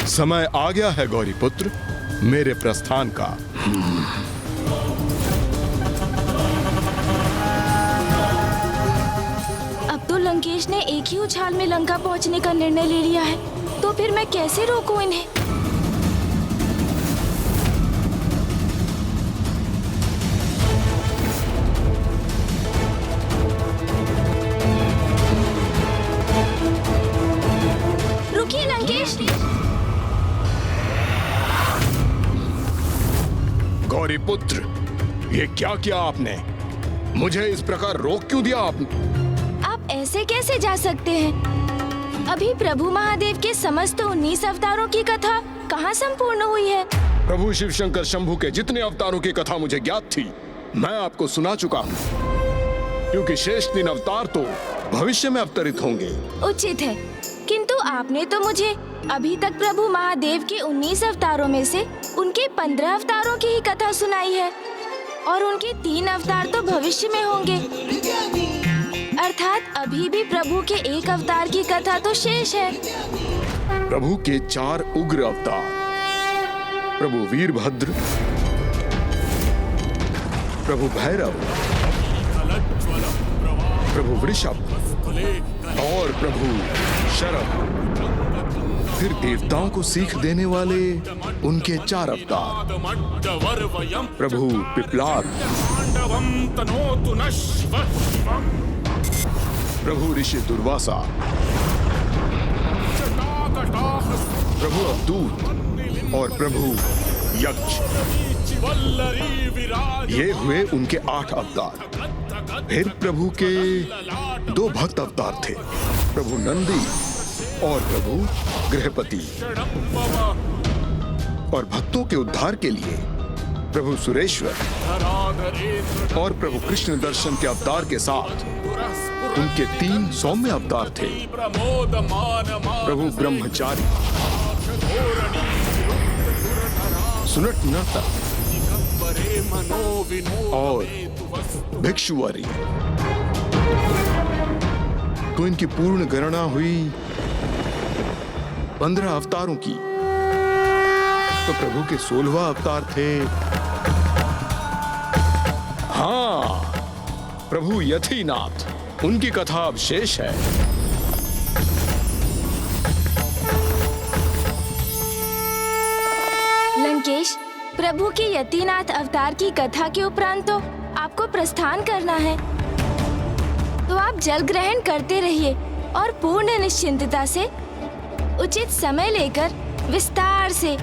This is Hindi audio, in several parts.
समय आ गया है गौरी पुत्र मेरे प्रस्थान का। अब तो लंकेश ने एक ही उछाल में लंका पहुंचने का निर्णय ले लिया है, तो फिर मैं कैसे रोकूं इन्हें? रुकिए लंकेश। गौरी पुत्र, ये क्या किया आपने? मुझे इस प्रकार रोक क्यों दिया आपने? आप ऐसे कैसे जा सकते हैं? अभी प्रभु महादेव के समस्त 19 अवतारों की कथा कहाँ संपूर्ण हुई है? प्रभु शिव शंकर शंभू के जितने अवतारों की कथा मुझे ज्ञात थी मैं आपको सुना चुका हूँ, क्योंकि शेष 3 अवतार तो भविष्य में अवतरित होंगे। उचित है, किंतु आपने तो मुझे अभी तक प्रभु महादेव के 19 अवतारों में से उनके 15 अवतारों की ही कथा सुनाई है, और उनके 3 अवतार तो भविष्य में होंगे। अर्थात अभी भी प्रभु के एक अवतार की कथा तो शेष है। प्रभु के 4 उग्र अवतार, प्रभु वीरभद्र, प्रभु भैरव, प्रभु वृषभ और प्रभु शरभ। फिर देवताओं को सीख देने वाले उनके 4 अवतार, प्रभु पिपलाद, प्रभु ऋषि दुर्वासा, प्रभु अवधूत और प्रभु यक्ष। ये हुए उनके 8 अवतार। फिर प्रभु के 2 भक्त अवतार थे, प्रभु नंदी और प्रभु गृहपति। और भक्तों के उद्धार के लिए प्रभु सुरेश्वर और प्रभु कृष्ण दर्शन के अवतार के साथ उनके 3 सौम्य अवतार थे, प्रभु ब्रह्मचारी, सुनट नर्तक और भिक्षुवरी। तो इनकी पूर्ण गणना हुई 15 अवतारों की। तो प्रभु के 16वां अवतार थे, हाँ, प्रभु यतीनाथ। उनकी कथा अब शेष है। लंकेश, प्रभु के यतीनाथ अवतार की कथा के उपरांत तो आपको प्रस्थान करना है, तो आप जल ग्रहण करते रहिए और पूर्ण निश्चिंतता से उचित समय लेकर विस्तार से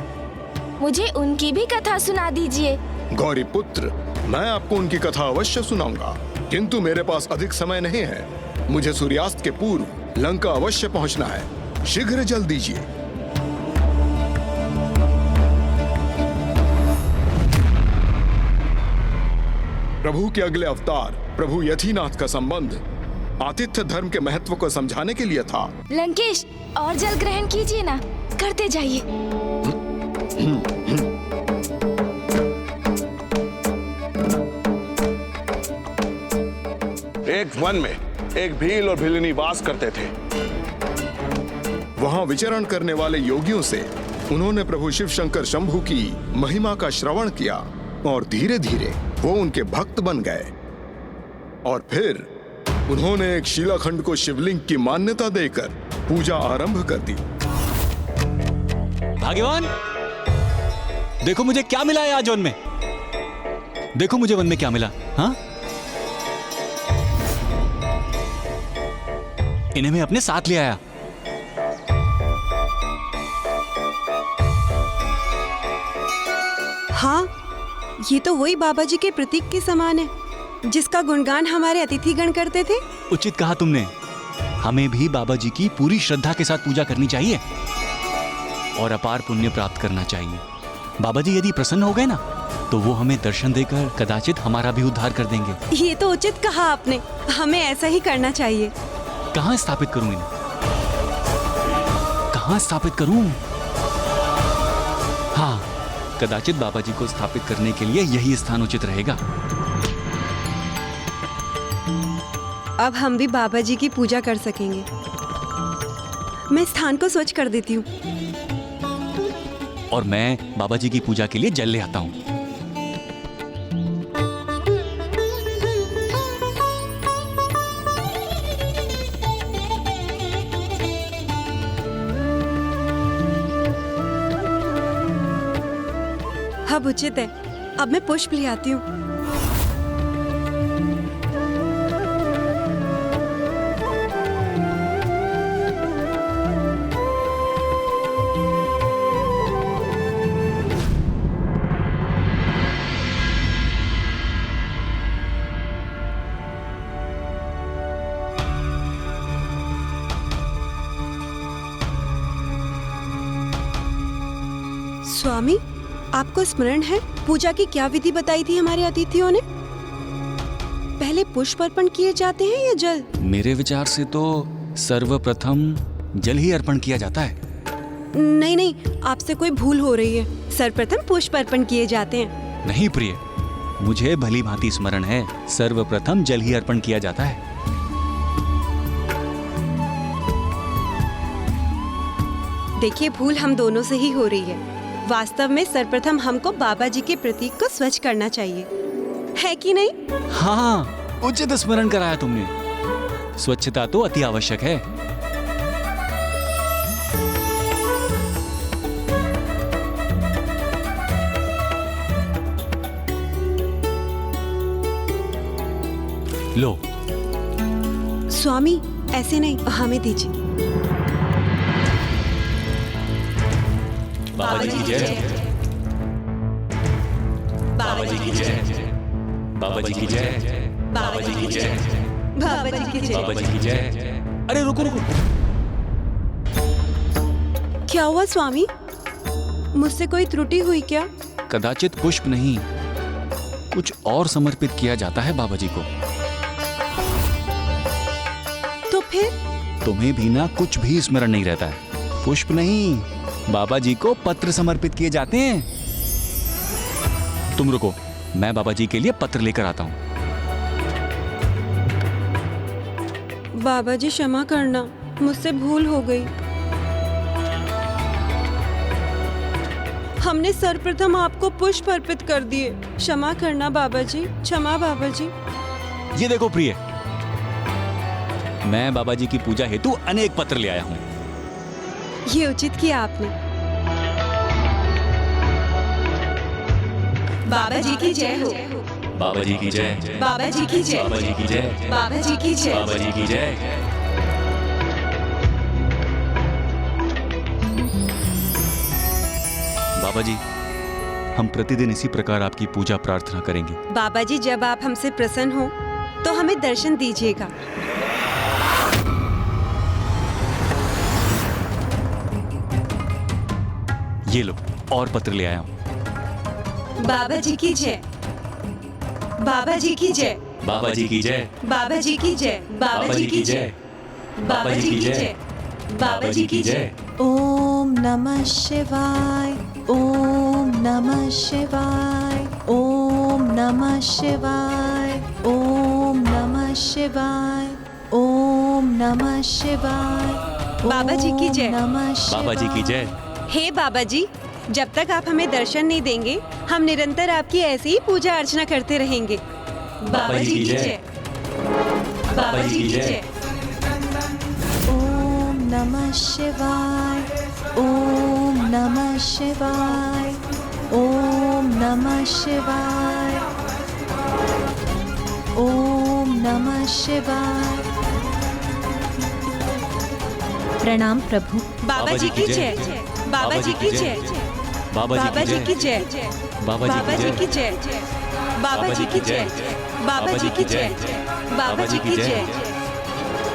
मुझे उनकी भी कथा सुना दीजिए। गौरी पुत्र, मैं आपको उनकी कथा अवश्य सुनाऊंगा, किंतु मेरे पास अधिक समय नहीं है। मुझे सूर्यास्त के पूर्व लंका अवश्य पहुंचना है। शीघ्र जल दीजिए। प्रभु के अगले अवतार प्रभु यतीनाथ का संबंध आतिथ्य धर्म के महत्व को समझाने के लिए था। लंकेश, और जल ग्रहण कीजिए ना, करते जाइए। एक वन में एक भील और भिलिनी वास करते थे। वहां विचरण करने वाले योगियों से उन्होंने प्रभु शिव शंकर शंभू की महिमा का श्रवण किया और धीरे धीरे वो उनके भक्त बन गए। और फिर उन्होंने एक शिलाखंड को शिवलिंग की मान्यता देकर पूजा आरंभ कर दी। भाग्यवान, देखो मुझे क्या मिला है आज वन में। देखो मुझे वन में क्या मिला। हाँ, इन्हें मैं अपने साथ ले आया। हाँ, ये तो वही बाबा जी के प्रतीक के समान है जिसका गुणगान हमारे अतिथिगण करते थे। उचित कहा तुमने। हमें भी बाबा जी की पूरी श्रद्धा के साथ पूजा करनी चाहिए और अपार पुण्य प्राप्त करना चाहिए। बाबा जी यदि प्रसन्न हो गए ना, तो वो हमें दर्शन देकर कदाचित हमारा भी उद्धार कर देंगे। ये तो उचित कहा आपने, हमें ऐसा ही करना चाहिए। कहाँ स्थापित करूं इन्हें? कहाँ स्थापित करूं? हाँ, कदाचित बाबा जी को स्थापित करने के लिए यही स्थान उचित रहेगा। अब हम भी बाबा जी की पूजा कर सकेंगे। मैं स्थान को स्वच्छ कर देती हूँ। और मैं बाबा जी की पूजा के लिए जल ले आता हूँ। अब उचित है, अब मैं पुष्प ले आती हूँ। स्वामी, आपको स्मरण है पूजा की क्या विधि बताई थी हमारे अतिथियों ने? पहले पुष्प अर्पण किए जाते हैं या जल? मेरे विचार से तो सर्वप्रथम जल ही अर्पण किया जाता है। नहीं नहीं, आपसे कोई भूल हो रही है। सर्वप्रथम पुष्प अर्पण किए जाते हैं। नहीं प्रिय, मुझे भली भांति स्मरण है, सर्वप्रथम जल ही अर्पण किया जाता है। देखिए, भूल हम दोनों से ही हो रही है। वास्तव में सर्वप्रथम हमको बाबा जी के प्रतीक को स्वच्छ करना चाहिए, है कि नहीं? हाँ, उचित स्मरण कराया तुमने। स्वच्छता तो अति आवश्यक है। लो। स्वामी, ऐसे नहीं, हमें दीजिए। बाबा जी की जय। बाबा जी की जय। बाबा जी की जय। बाबा जी की जय। बाबा जी की जय। बाबा जी की जय। अरे रुको रुको। क्या हुआ स्वामी? मुझसे कोई त्रुटि हुई क्या? कदाचित पुष्प नहीं, कुछ और समर्पित किया जाता है बाबा जी को। तो फिर? तुम्हें भी ना कुछ भी स्मरण नहीं रहता है। पुष्प नहीं, बाबा जी को पत्र समर्पित किए जाते हैं। तुम रुको, मैं बाबा जी के लिए पत्र लेकर आता हूँ। बाबा जी क्षमा करना, मुझसे भूल हो गई। हमने सर्वप्रथम आपको पुष्प अर्पित कर दिए। क्षमा करना बाबा जी, क्षमा बाबा जी। ये देखो प्रिय, मैं बाबा जी की पूजा हेतु अनेक पत्र ले आया हूँ। ये उचित किया आपने। बाबा जी की जय हो। बाबा जी की जय। बाबा जी की जय। बाबा जी की जय। बाबा जी की जय। बाबा जी की जय। बाबा जी, हम प्रतिदिन इसी प्रकार आपकी पूजा प्रार्थना करेंगे। बाबा जी, जब आप हमसे प्रसन्न हो तो हमें दर्शन दीजिएगा। ये लो, और पत्र ले आया हूँ। बाबा जी की जय। बाबा जी की जय। बाबा जी की जय। बाबा जी की जय। बाबा जी की जय। बाबा जी की जय। बाबा जी की जय। ओम नमः शिवाय। ओम नमः शिवाय। ओम नमः शिवाय। ओम नमः शिवाय। ओम नमः शिवाय। बाबा जी की जय। बाबा जी की जय। हे बाबा जी, जब तक आप हमें दर्शन नहीं देंगे, हम निरंतर आपकी ऐसे ही पूजा अर्चना करते रहेंगे। बाबा जी की जय। बाबा जी की जय। ओम नमः शिवाय। ओम नमः शिवाय। ओम नमः शिवाय। ओम नमः शिवाय। प्रणाम प्रभु। बाबा जी की जय। बाबा जी की जय। बाबा जी की जय। बाबा जी की जय। बाबा जी की जय। बाबा जी की जय। बाबा जी की जय।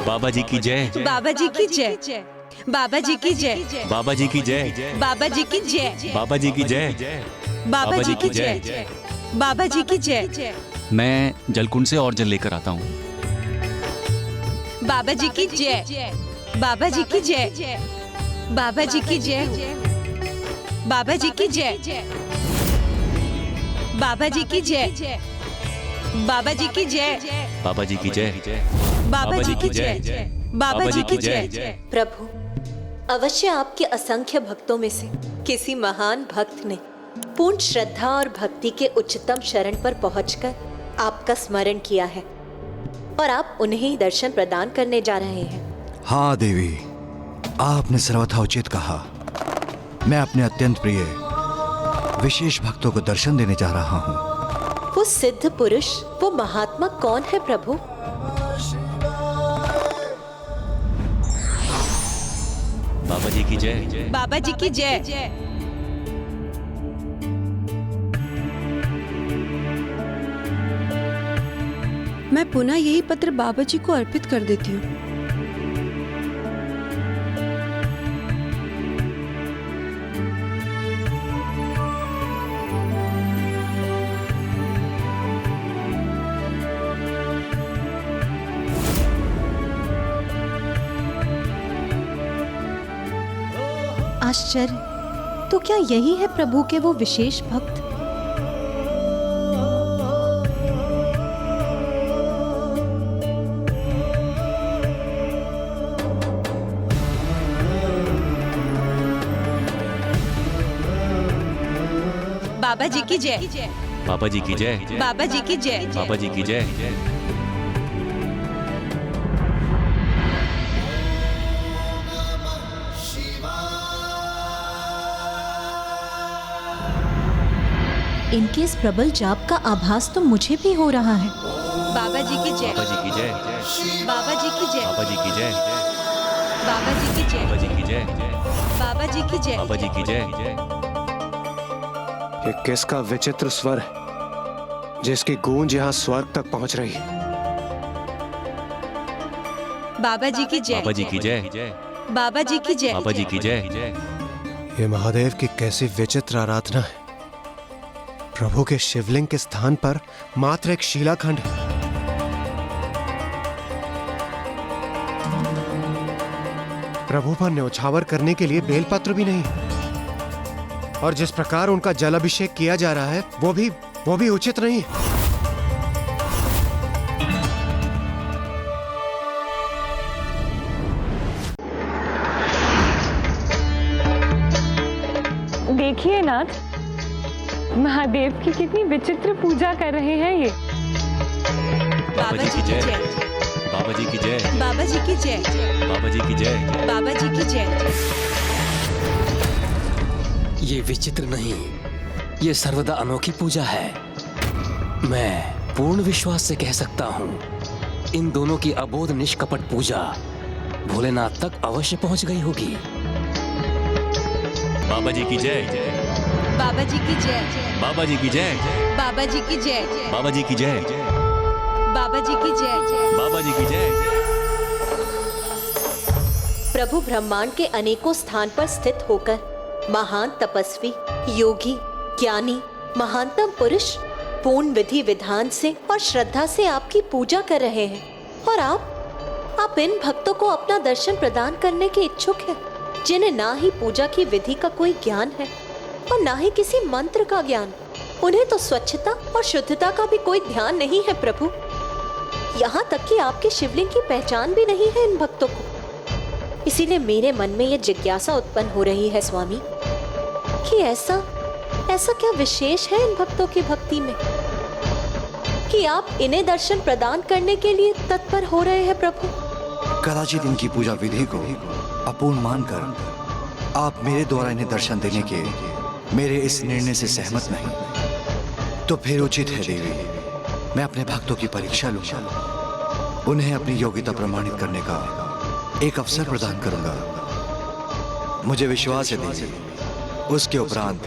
बाबा जी की जय। बाबा जी की जय। बाबा जी की जय। बाबा जी की जय। बाबा जी की जय। बाबा जी की जय। बाबा जी की जय। बाबा जी की जय। मैं जलकुंड से और जल लेकर आता हूँ। बाबा जी की जय। बाबा जी की जय। बाबा जी की जय। बाबा जी की जय। बाबा जी की जय। बाबा जी की जय। बाबा जी की जय। बाबा जी की जय। बाबा जी की जय। प्रभु, अवश्य आप आपके असंख्य भक्तों में से किसी महान भक्त ने पूर्ण श्रद्धा और भक्ति के उच्चतम शरण पर पहुंचकर आपका स्मरण किया है और आप उन्हें ही दर्शन प्रदान करने जा रहे हैं। हाँ देवी, आपने सर्वथा उचित कहा। मैं अपने अत्यंत प्रिय विशेष भक्तों को दर्शन देने जा रहा हूँ। वो सिद्ध पुरुष, वो महात्मा कौन है प्रभु? बाबा जी की जय। बाबा जी की जय। मैं पुनः यही पत्र बाबा जी को अर्पित कर देती हूँ। आश्चर्य, तो क्या यही है प्रभु के वो विशेष भक्त? बाबा जी की जय। बाबा जी की जय। बाबा जी की जय। बाबा जी की जय। इनके इस प्रबल जाप का आभास तो मुझे भी हो रहा है। बाबा जी की जय। बाबा जी की जय। बाबा जी की जय। बाबा जी की जय। बाबा जी की जय। बाबा जी की जय। बाबा जी की जय। बाबा जी की जय। ये किसका विचित्र स्वर है जिसकी गूंज यहाँ स्वर्ग तक पहुंच रही है? बाबा जी की जय। बाबा जी की जय। बाबा जी की जय। बाबा जी की जय। ये महादेव की कैसी विचित्र आराधना है। प्रभु के शिवलिंग के स्थान पर मात्र एक शिलाखंड है। प्रभु पर न्यौछावर करने के लिए बेलपत्र भी नहीं है। और जिस प्रकार उनका जल अभिषेक किया जा रहा है वो भी उचित नहीं है। देखिए नाथ, महादेव की कितनी विचित्र पूजा कर रहे हैं ये। बाबा जी की जय। बाबा जी की जय। बाबा जी की जय। बाबा जी की जय। बाबा जी की जय। ये विचित्र नहीं, ये सर्वदा अनोखी पूजा है। मैं पूर्ण विश्वास से कह सकता हूँ, इन दोनों की अबोध निष्कपट पूजा भोलेनाथ तक अवश्य पहुंच गई होगी। बाबा जी की जय। बाबा जी की जय। बाबा जी की जय। बाबा जी की जय। बाबा जी की जय। बाबा जी की जय। बाबा जी की जय। प्रभु ब्रह्मांड के अनेकों स्थान पर स्थित होकर महान तपस्वी, योगी, ज्ञानी, महानतम पुरुष पूर्ण विधि विधान से और श्रद्धा से आपकी पूजा कर रहे हैं। और आप इन भक्तों को अपना दर्शन प्रदान करने के इच्छुक हैं, जिन्हें ना ही पूजा की विधि का कोई ज्ञान है और ना ही किसी मंत्र का ज्ञान। उन्हें तो स्वच्छता और शुद्धता का भी कोई ध्यान नहीं है प्रभु। यहाँ तक कि आपके शिवलिंग की पहचान भी नहीं है इन भक्तों को। इसीलिए मेरे मन में यह जिज्ञासा उत्पन्न हो रही है स्वामी, कि ऐसा क्या विशेष है इन भक्तों की भक्ति में कि आप इन्हें दर्शन प्रदान करने के लिए तत्पर हो रहे हैं प्रभु। कदाचित इनकी पूजा विधि को अपूर्ण मानकर आप मेरे द्वारा इन्हें दर्शन देने के मेरे इस निर्णय से सहमत नहीं, तो फिर उचित है देवी, मैं अपने भक्तों की परीक्षा लूंगा, उन्हें अपनी योग्यता प्रमाणित करने का एक अवसर प्रदान करूंगा। मुझे विश्वास है देवी, उसके उपरांत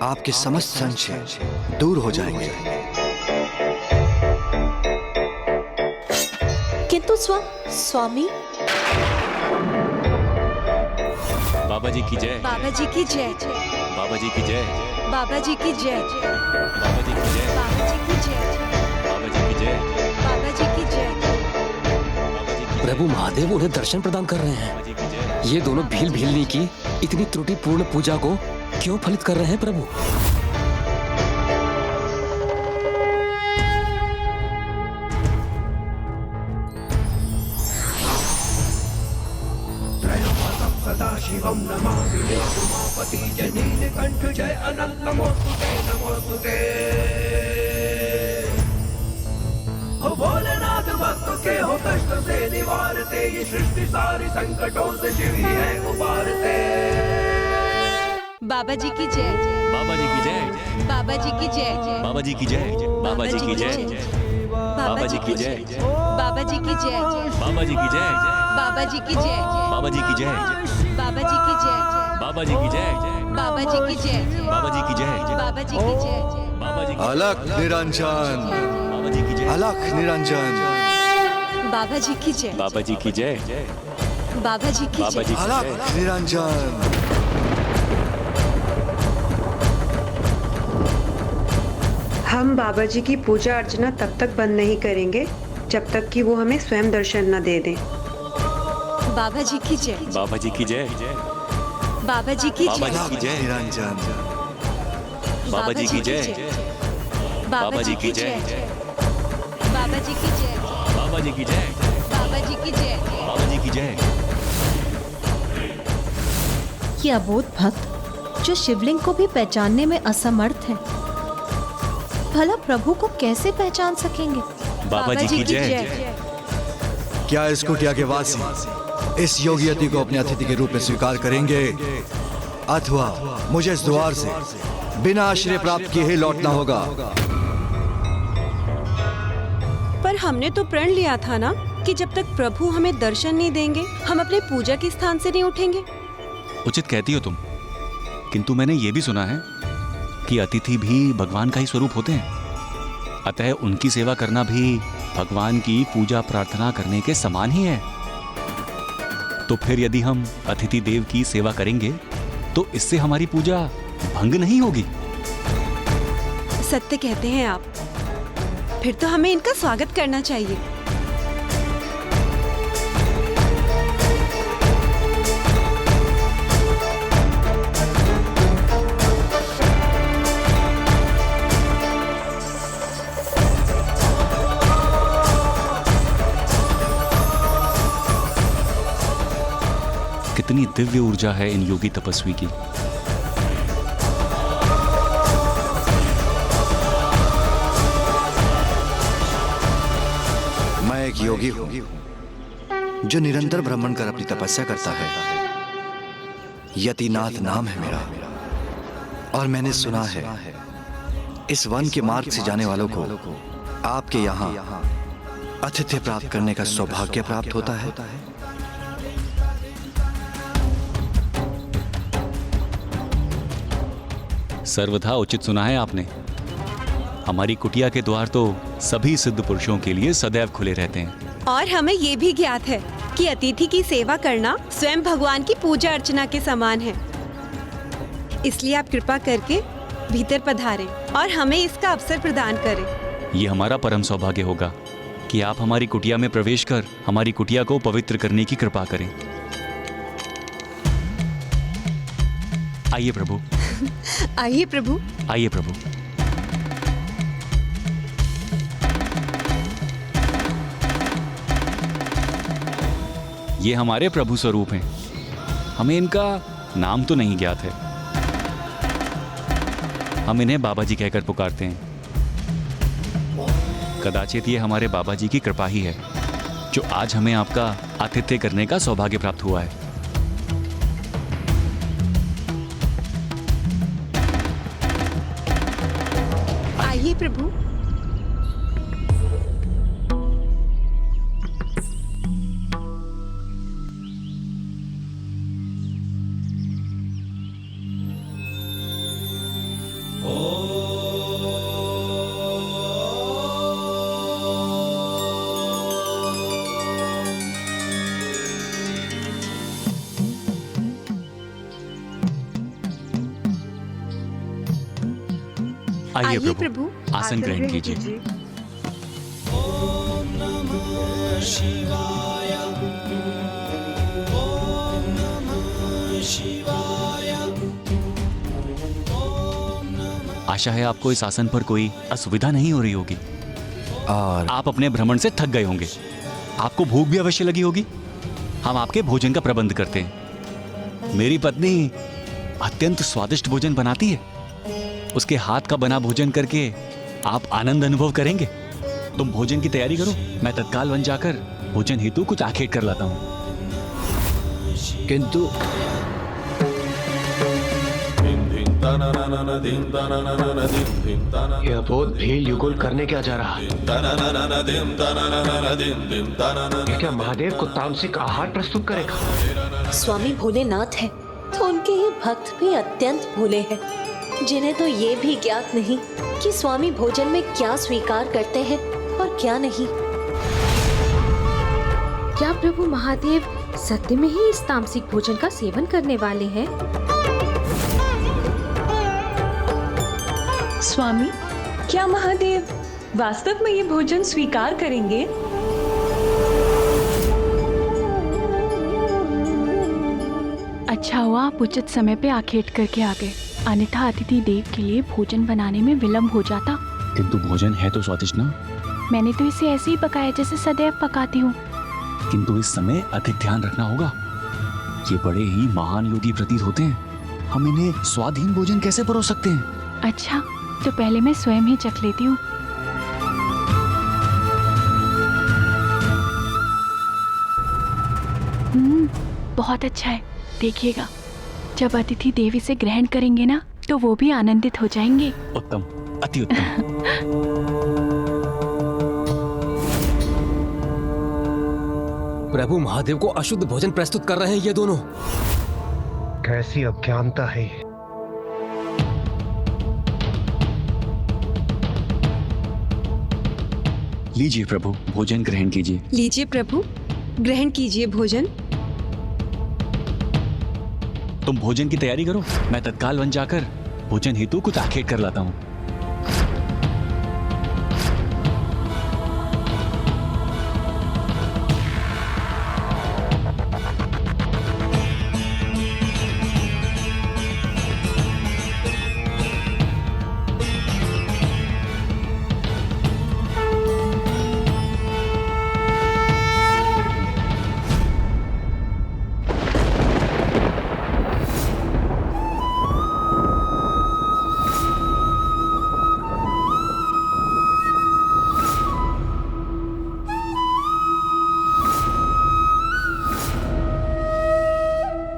आपके समस्त संशय दूर हो जाएंगे। किंतु स्वामी। बाबा जी की जय। बाबा जी की जय। बाबा जी की जय। बाबा जी की जय। बाबा जी की जय। बाबा जी की जय। बाबा जी की जय। बाबा जी की जय। प्रभु महादेव उन्हें दर्शन प्रदान कर रहे हैं। ये दोनों भील भीलनी की इतनी त्रुटिपूर्ण पूजा को क्यों फलित कर रहे हैं प्रभु? शिवम नमामि उमापति जय नीलकंठ जय अनंत नमोस्तुते नमोस्तुते। हो भोलेनाथ भक्त के हो कष्ट से निवारते, ये सृष्टि सारी संकटों से शिव ही है उबारते। बाबा जी की जय। बाबा जी की जय। बाबा जी की जय। बाबा जी की जय। बाबा जी की जय। बाबा जी की जय। बाबा जी की जय। बाबा जी की जय। बाबा जी की जय। बाबा जी की जय। बाबा जी की जय। बाबा जी की जय। बाबा जी की जय। बाबा जी की जय। बाबा जी की जय। बाबा जी अलख निरंजन। बाबा जी की जय। अलख निरंजन। बाबा जी की जय। बाबा जी की जय। बाबा जी की बाबा जी जय। की अलख जय। निरंजन। हम बाबा जी की पूजा अर्चना तब तक बंद नहीं करेंगे जब तक कि वो हमें स्वयं दर्शन न दे दें। बाबा जी की जय। बाबा जी की जय। बाबा जी की बाबा जय। जी की जय। निरंजन। बाबा जी की जय। बाबा जी की जय। बाबा जी की जय। बाबा जी की जय। बाबा जी की जय। बाबा जी की जय। ये अबोध भक्त जो शिवलिंग को भी पहचानने में असमर्थ है, भला प्रभु को कैसे पहचान सकेंगे? बाबा जी की जय। क्या इस कुटिया के वासी इस योगी यति को अपने अतिथि के रूप में स्वीकार करेंगे, अथवा मुझे इस द्वार से बिना आश्रय प्राप्त किए ही लौटना होगा? पर हमने तो प्रण लिया था ना कि जब तक प्रभु हमें दर्शन नहीं देंगे हम अपने पूजा के स्थान से नहीं उठेंगे। उचित कहती हो तुम, किंतु मैंने ये भी सुना है कि अतिथि भी भगवान का ही स्वरूप होते हैं, अतः उनकी सेवा करना भी भगवान की पूजा प्रार्थना करने के समान ही है। तो फिर यदि हम अतिथि देव की सेवा करेंगे तो इससे हमारी पूजा भंग नहीं होगी। सत्य कहते हैं आप, फिर तो हमें इनका स्वागत करना चाहिए। कितनी दिव्य ऊर्जा है इन योगी तपस्वी की। मैं एक योगी हूँ जो निरंतर भ्रमण कर अपनी तपस्या करता है। यतिनाथ नाम है मेरा, और मैंने सुना है इस वन के मार्ग से जाने वालों को आपके यहाँ आतिथ्य प्राप्त करने का सौभाग्य प्राप्त होता है। सर्वथा उचित सुना है आपने। हमारी कुटिया के द्वार तो सभी सिद्ध पुरुषों के लिए सदैव खुले रहते हैं। और हमें ये भी ज्ञात है कि अतिथि की सेवा करना स्वयं भगवान की पूजा अर्चना के समान है। इसलिए आप कृपा करके भीतर पधारें और हमें इसका अवसर प्रदान करें। ये हमारा परम सौभाग्य होगा कि आप हमारी कुटिया में प्रवेश कर हमारी कुटिया को पवित्र करने की कृपा करें। आइए प्रभु। आइए प्रभु। आइए प्रभु। ये हमारे प्रभु स्वरूप हैं। हमें इनका नाम तो नहीं ज्ञात है। हम इन्हें बाबा जी कहकर पुकारते हैं। कदाचित ये हमारे बाबा जी की कृपा ही है जो आज हमें आपका आतिथ्य करने का सौभाग्य प्राप्त हुआ है। आइए प्रभु। आइए प्रभु, आसन ग्रहण कीजिए। ओम नमः शिवाय। ओम नमः शिवाय। आशा है आपको इस आसन पर कोई असुविधा नहीं हो रही होगी और आप अपने भ्रमण से थक गए होंगे। आपको भूख भी अवश्य लगी होगी। हम आपके भोजन का प्रबंध करते हैं। मेरी पत्नी अत्यंत स्वादिष्ट भोजन बनाती है। उसके हाथ का बना भोजन करके आप आनंद अनुभव करेंगे। तुम भोजन की तैयारी करो, मैं तत्काल वन जाकर भोजन हेतु कुछ आखेट कर लाता हूँ। किंतु यह अबोध भील युगुल करने क्या जा रहा है? ये क्या महादेव को तामसिक आहार प्रस्तुत करेगा? स्वामी भोलेनाथ है तो उनके ये भक्त भी अत्यंत भोले हैं, जिन्हें तो ये भी ज्ञात नहीं कि स्वामी भोजन में क्या स्वीकार करते हैं और क्या नहीं। क्या प्रभु महादेव सत्य में ही इस तामसिक भोजन का सेवन करने वाले हैं? स्वामी, क्या महादेव वास्तव में ये भोजन स्वीकार करेंगे? अच्छा हुआ आप उचित समय पे आखेट करके आ गए, अन्यथा अतिथि देव के लिए भोजन बनाने में विलंब हो जाता। किंतु भोजन है तो स्वादिष्ट ना। मैंने तो इसे ऐसे ही पकाया जैसे सदैव पकाती हूँ। किंतु इस समय अधिक ध्यान रखना होगा। ये बड़े ही महान योगी प्रतीत होते हैं, हम इन्हें स्वादहीन भोजन कैसे परोस सकते हैं? अच्छा, तो पहले मैं स्वयं ही चख लेती हूँ। बहुत अच्छा है। देखिएगा, जब अतिथि देव इसे ग्रहण करेंगे ना, तो वो भी आनंदित हो जाएंगे। उत्तम, अति उत्तम। प्रभु महादेव को अशुद्ध भोजन प्रस्तुत कर रहे हैं ये दोनों। कैसी अज्ञानता है। लीजिए प्रभु, भोजन ग्रहण कीजिए। लीजिए प्रभु, ग्रहण कीजिए भोजन। तुम भोजन की तैयारी करो, मैं तत्काल वन जाकर भोजन हेतु कुछ आखेट कर लाता हूँ।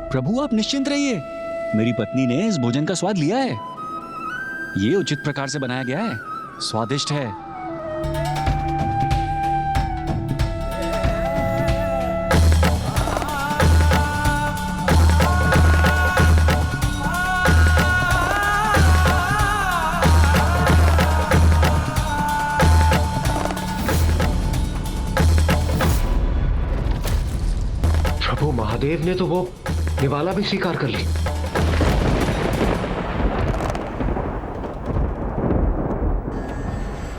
प्रभु आप निश्चिंत रहिए, मेरी पत्नी ने इस भोजन का स्वाद लिया है। ये उचित प्रकार से बनाया गया है, स्वादिष्ट है। प्रभु महादेव ने तो वो निवाला भी स्वीकार कर ली।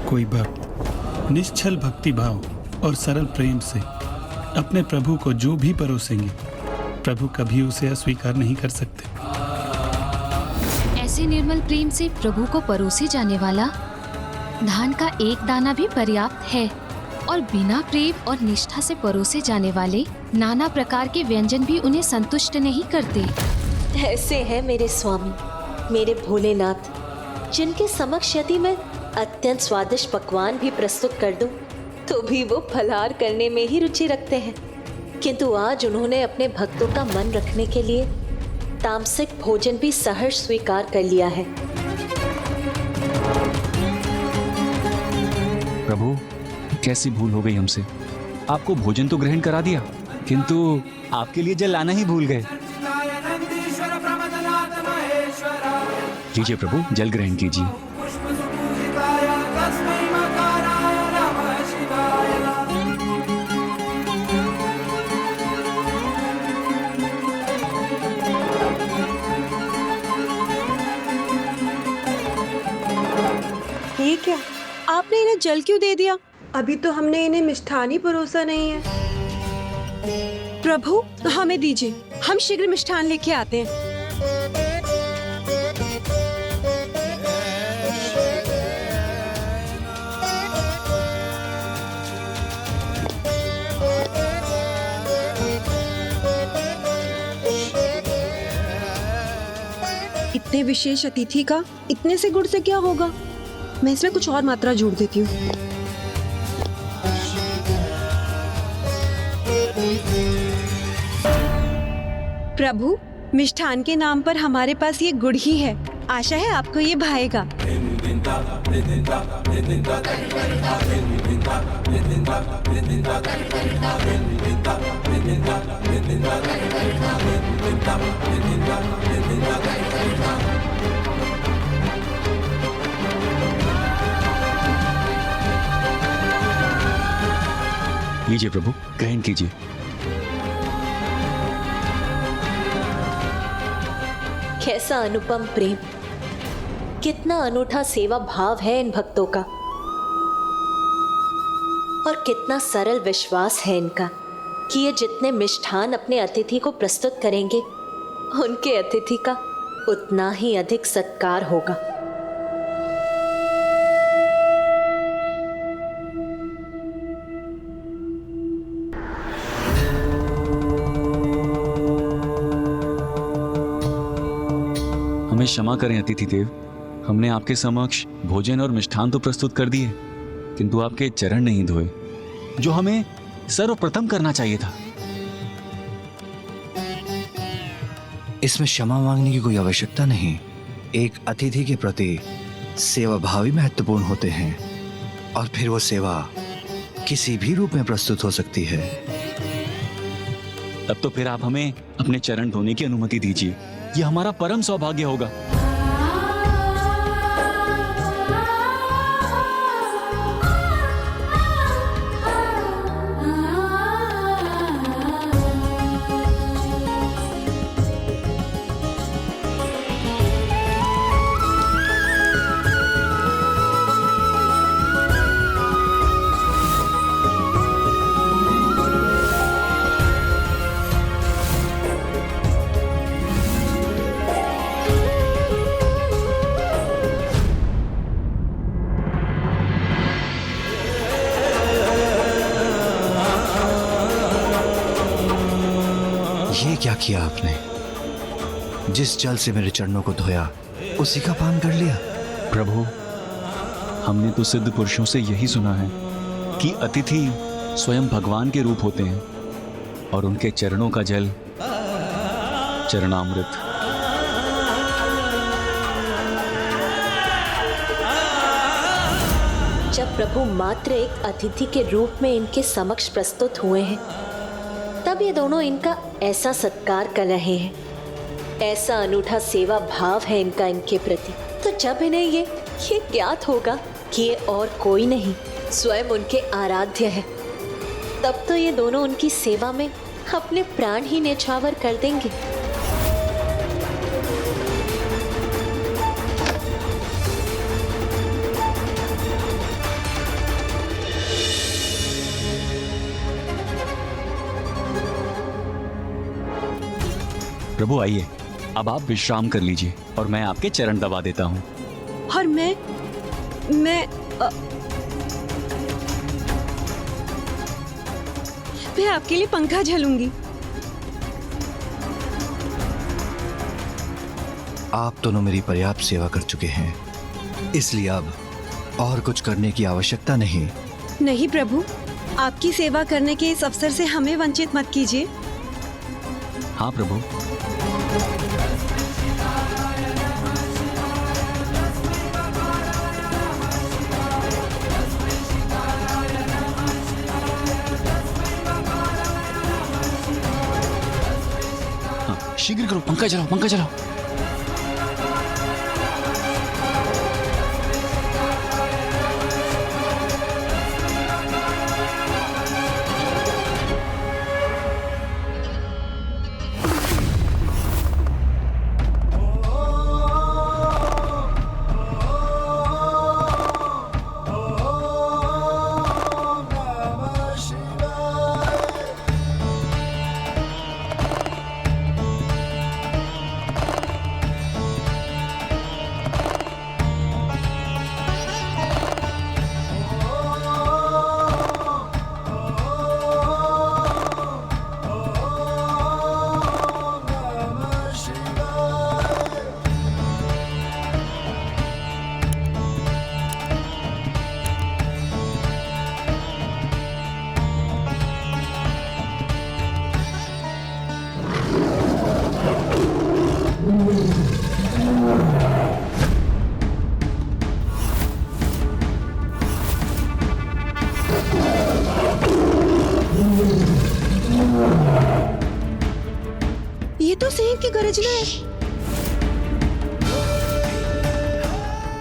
कोई भक्त निश्चल भक्ति भाव और सरल प्रेम से अपने प्रभु को जो भी परोसेंगे, प्रभु कभी उसे अस्वीकार नहीं कर सकते। ऐसे निर्मल प्रेम से प्रभु को परोसे जाने वाला धान का एक दाना भी पर्याप्त है, और बिना प्रेम और निष्ठा से परोसे जाने वाले नाना प्रकार के व्यंजन भी उन्हें संतुष्ट नहीं करते। ऐसे हैं मेरे स्वामी, मेरे भोलेनाथ, जिनके समक्ष यदि मैं अत्यंत स्वादिष्ट पकवान भी प्रस्तुत कर दूं, तो भी वो फलाहार करने में ही रुचि रखते हैं। किंतु आज उन्होंने अपने भक्तों का मन रखने के लिए तामसिक भोजन भी सहर्ष स्वीकार कर लिया है। प्रभु कैसी भूल हो गई हमसे, आपको भोजन तो ग्रहण करा दिया, किंतु आपके लिए जल लाना ही भूल गए। लीजिए प्रभु, जल ग्रहण कीजिए। ये क्या, आपने इन्हें जल क्यों दे दिया? अभी तो हमने इन्हें मिष्ठान ही परोसा नहीं है। प्रभु हमें दीजिए, हम शीघ्र मिष्ठान लेके आते हैं। विशेष अतिथि का इतने से गुड़ से क्या होगा? मैं इसमें कुछ और मात्रा जोड़ देती हूँ। प्रभु, मिष्ठान के नाम पर हमारे पास ये गुड़ ही है। आशा है आपको ये भाएगा। लीजिए प्रभु, ग्रहण कीजिए। कैसा अनुपम प्रेम, कितना अनूठा सेवा भाव है इन भक्तों का, और कितना सरल विश्वास है इनका कि ये जितने मिष्ठान अपने अतिथि को प्रस्तुत करेंगे, उनके अतिथि का उतना ही अधिक सत्कार होगा। हमें क्षमा करें अतिथि देव, हमने आपके समक्ष भोजन और मिष्ठान तो प्रस्तुत कर दिए, किंतु आपके चरण नहीं धोए, जो हमें सर्वप्रथम करना चाहिए था। इसमें क्षमा मांगने की कोई आवश्यकता नहीं। एक अतिथि के प्रति सेवा भाव ही महत्वपूर्ण होते हैं, और फिर वो सेवा किसी भी रूप में प्रस्तुत हो सकती है। तब तो फिर आप हमें अपने चरण धोने की अनुमति दीजिए, ये हमारा परम सौभाग्य होगा। ये क्या किया आपने? जिस जल से मेरे चरणों को धोया, उसी का पान कर लिया। प्रभु, हमने तो सिद्ध पुरुषों से यही सुना है कि अतिथि स्वयं भगवान के रूप होते हैं, और उनके चरणों का जल चरणामृत। जब प्रभु मात्र एक अतिथि के रूप में इनके समक्ष प्रस्तुत हुए हैं, तब ये दोनों इनका ऐसा सत्कार कर रहे हैं, ऐसा अनूठा सेवा भाव है इनका इनके प्रति। तो जब इन्हें ये ज्ञात होगा कि ये और कोई नहीं, स्वयं उनके आराध्य है, तब तो ये दोनों उनकी सेवा में अपने प्राण ही न्यौछावर कर देंगे। प्रभु आइए, अब आप विश्राम कर लीजिए और मैं आपके चरण दबा देता हूँ। और मैं आपके लिए पंखा झलूंगी। आप दोनों मेरी पर्याप्त सेवा कर चुके हैं, इसलिए अब और कुछ करने की आवश्यकता नहीं। नहीं प्रभु, आपकी सेवा करने के इस अवसर से हमें वंचित मत कीजिए। हाँ प्रभु। शीघ्र करो, पंखा चलाओ, पंखा चलाओ।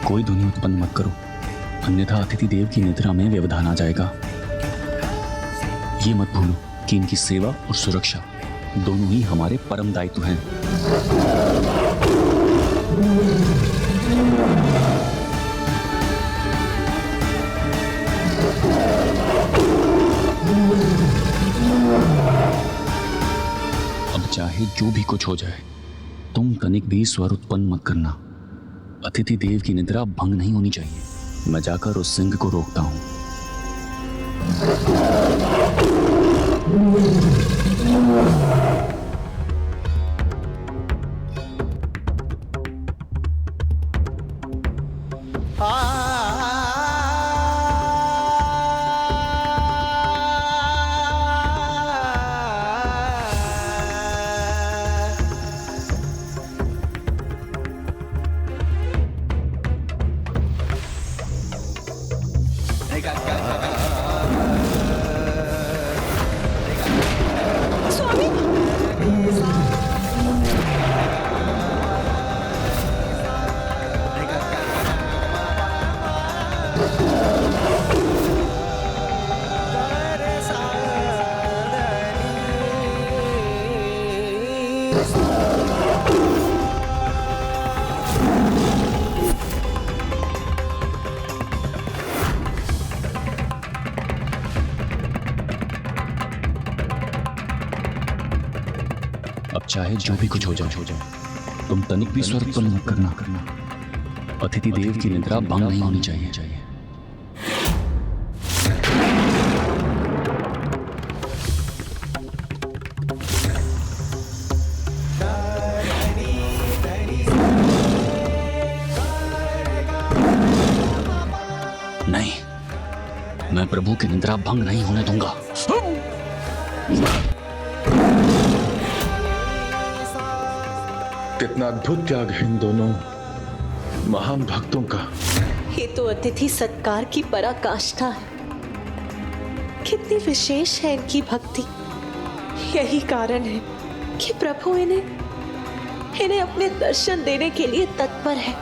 कोई ध्वनि उत्पन्न मत करो, अन्यथा अतिथि देव की निद्रा में व्यवधान आ जाएगा। ये मत भूलो कि इनकी सेवा और सुरक्षा दोनों ही हमारे परम दायित्व हैं। अब चाहे जो भी कुछ हो जाए, तुम तनिक भी स्वर उत्पन्न मत करना। अतिथि देव की निद्रा भंग नहीं होनी चाहिए। मैं जाकर उस सिंह को रोकता हूं। अब चाहे जो भी कुछ हो जाए, तुम तनिक भी स्वर उत्पन्न मत करना। अतिथि देव की निद्रा भंग नहीं होनी चाहिए। नहीं, मैं प्रभु की निद्रा भंग नहीं होने दूंगा। कितना अद्भुत त्याग है इन दोनों महान भक्तों का। ये तो अतिथि सत्कार की पराकाष्ठा है। कितनी विशेष है इनकी भक्ति। यही कारण है कि प्रभु इन्हें अपने दर्शन देने के लिए तत्पर है।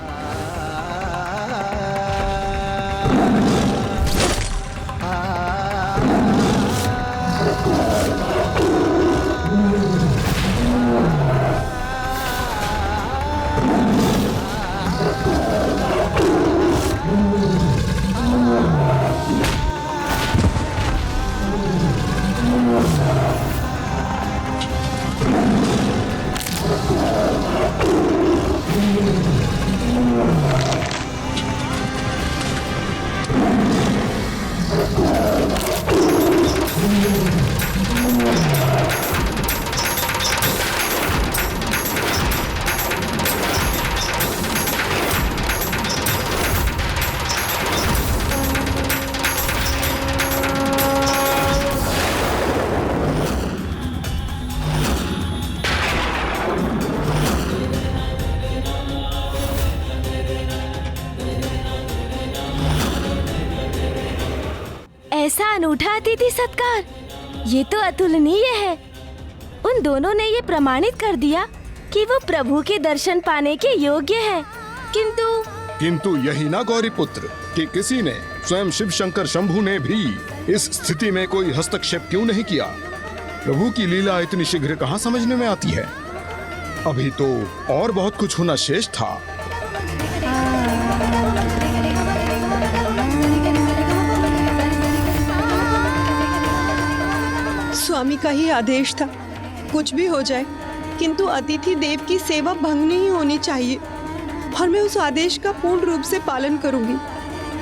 ऐसा अनूठा अतिथि सत्कार, ये तो अतुलनीय है। उन दोनों ने ये प्रमाणित कर दिया कि वो प्रभु के दर्शन पाने के योग्य है। किंतु यही ना गौरी पुत्र कि किसी ने, स्वयं शिव शंकर शंभु ने भी इस स्थिति में कोई हस्तक्षेप क्यों नहीं किया? प्रभु की लीला इतनी शीघ्र कहाँ समझने में आती है? अभी तो और बहुत कुछ होना शेष था। स्वामी का ही आदेश था, कुछ भी हो जाए किंतु अतिथि देव की सेवा भंग नहीं होनी चाहिए, और मैं उस आदेश का पूर्ण रूप से पालन करूंगी।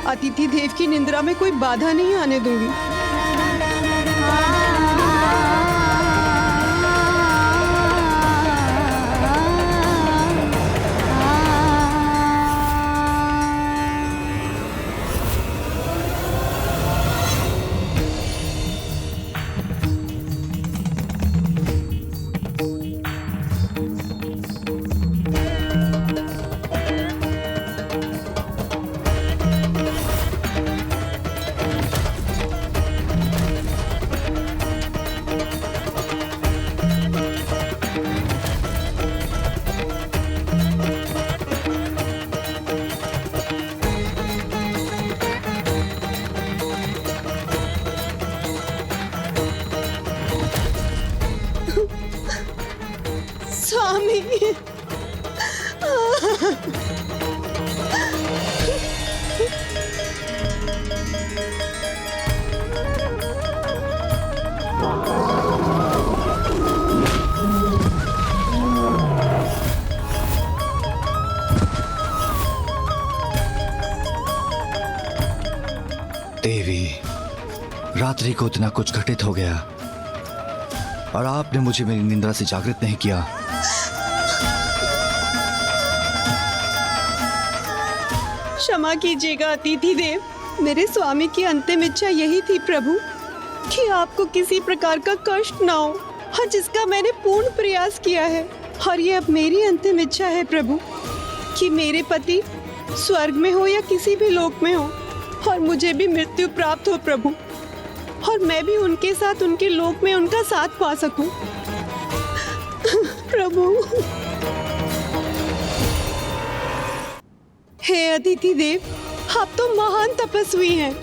अतिथि देव की निंद्रा में कोई बाधा नहीं आने दूंगी। देवी, रात्रि को इतना कुछ घटित हो गया और आपने मुझे मेरी निंद्रा से जागृत नहीं किया। क्षमा कीजिएगा अतिथि देव, मेरे स्वामी की अंतिम इच्छा यही थी प्रभु कि आपको किसी प्रकार का कष्ट ना हो, और जिसका मैंने पूर्ण प्रयास किया है। और ये अब मेरी अंतिम इच्छा है प्रभु कि मेरे पति स्वर्ग में हो या किसी भी लोक में हो, और मुझे भी मृत्यु प्राप्त हो प्रभु, और मैं भी उनके साथ उनके लोक में उनका साथ पा सकूं। प्रभु, हे अतिथि देव, आप तो महान तपस्वी हैं।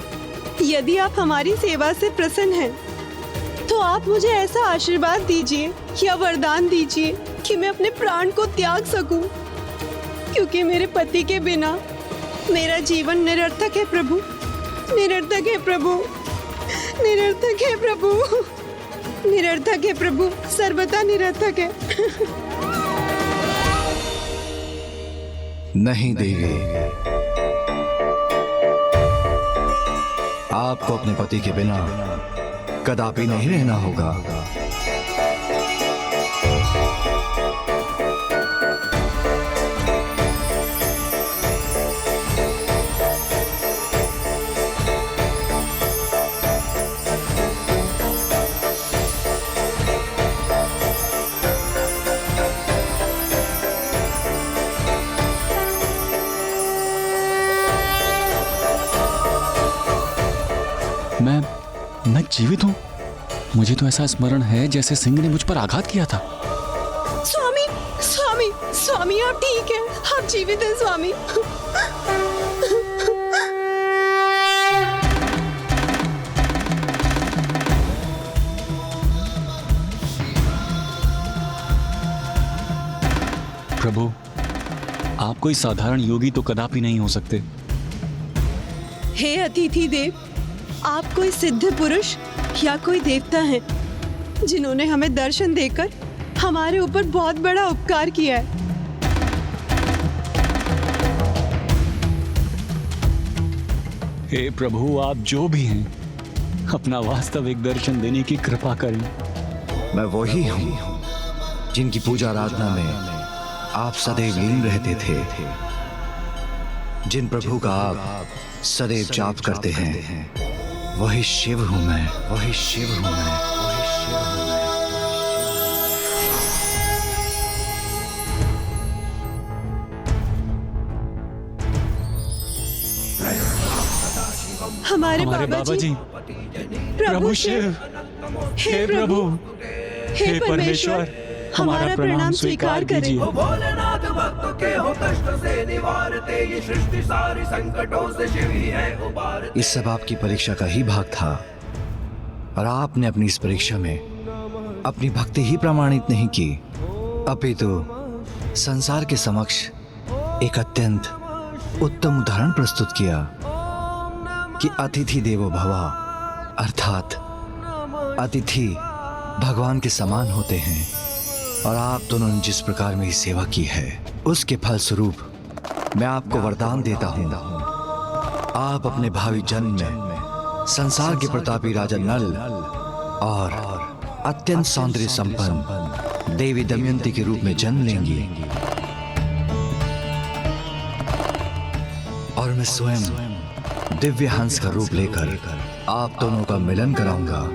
यदि आप हमारी सेवा से प्रसन्न हैं, तो आप मुझे ऐसा आशीर्वाद दीजिए या वरदान दीजिए कि मैं अपने प्राण को त्याग सकूं, क्योंकि मेरे पति के बिना मेरा जीवन निरर्थक है प्रभु, निरर्थक है प्रभु, निरर्थक है प्रभु, निरर्थक है प्रभु, सर्वथा निरर्थक है। नहीं देवी, आपको अपने पति के बिना कदापि नहीं रहना होगा। मैं जीवित हूँ। मुझे तो ऐसा स्मरण है जैसे सिंह ने मुझ पर आघात किया था। स्वामी, स्वामी, स्वामी, आप ठीक हैं, आप जीवित हैं स्वामी। प्रभु, आप कोई साधारण योगी तो कदापि नहीं हो सकते। हे अतिथि देव, आप कोई सिद्ध पुरुष या कोई देवता हैं जिन्होंने हमें दर्शन देकर हमारे ऊपर बहुत बड़ा उपकार किया है। हे प्रभु, आप जो भी हैं, अपना वास्तविक दर्शन देने की कृपा करें। मैं वही हूँ जिनकी पूजा आराधना में आप सदैव लीन रहते थे, जिन प्रभु का आप सदैव जाप करते हैं। वही शिव हूँ मैं, वही शिव हूँ मैं, वही शिव हूँ मैं। हमारे बाबा जी, प्रभु शिव, हे प्रभु, हे परमेश्वर, हमारा प्रणाम स्वीकार कीजिए। भोलेनाथ भक्तों के हो कष्ट से निवारते, ये सृष्टि सारी संकटों से शिव ही है उबारते। इस सब आपकी परीक्षा का ही भाग था, और आपने अपनी इस परीक्षा में अपनी भक्ति ही प्रमाणित नहीं की, अपितु संसार के समक्ष एक अत्यंत उत्तम उदाहरण प्रस्तुत किया कि अतिथि देवो भवा, अर्थात अतिथि भगवान के समान होते हैं। और आप दोनों ने जिस प्रकार मेरी सेवा की है, उसके फलस्वरूप मैं आपको वरदान देता हूँ, आप अपने भावी जन्म में संसार के प्रतापी राजा नल और अत्यंत सौंदर्य संपन्न देवी दमयंती के रूप में जन्म लेंगी, और मैं स्वयं दिव्य हंस का रूप लेकर आप दोनों का मिलन कराऊंगा।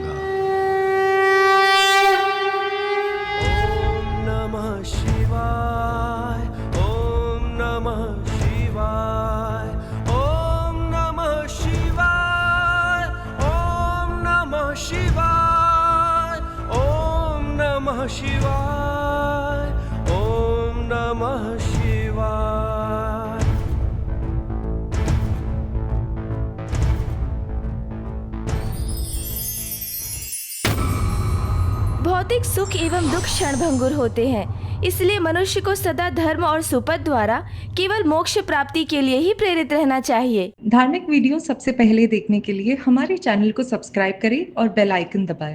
शिवाय, ओम नमः शिवाय। भौतिक सुख एवं दुख क्षणभंगुर होते हैं, इसलिए मनुष्य को सदा धर्म और सुपथ द्वारा केवल मोक्ष प्राप्ति के लिए ही प्रेरित रहना चाहिए। धार्मिक वीडियो सबसे पहले देखने के लिए हमारे चैनल को सब्सक्राइब करें और बेल आइकन दबाएं।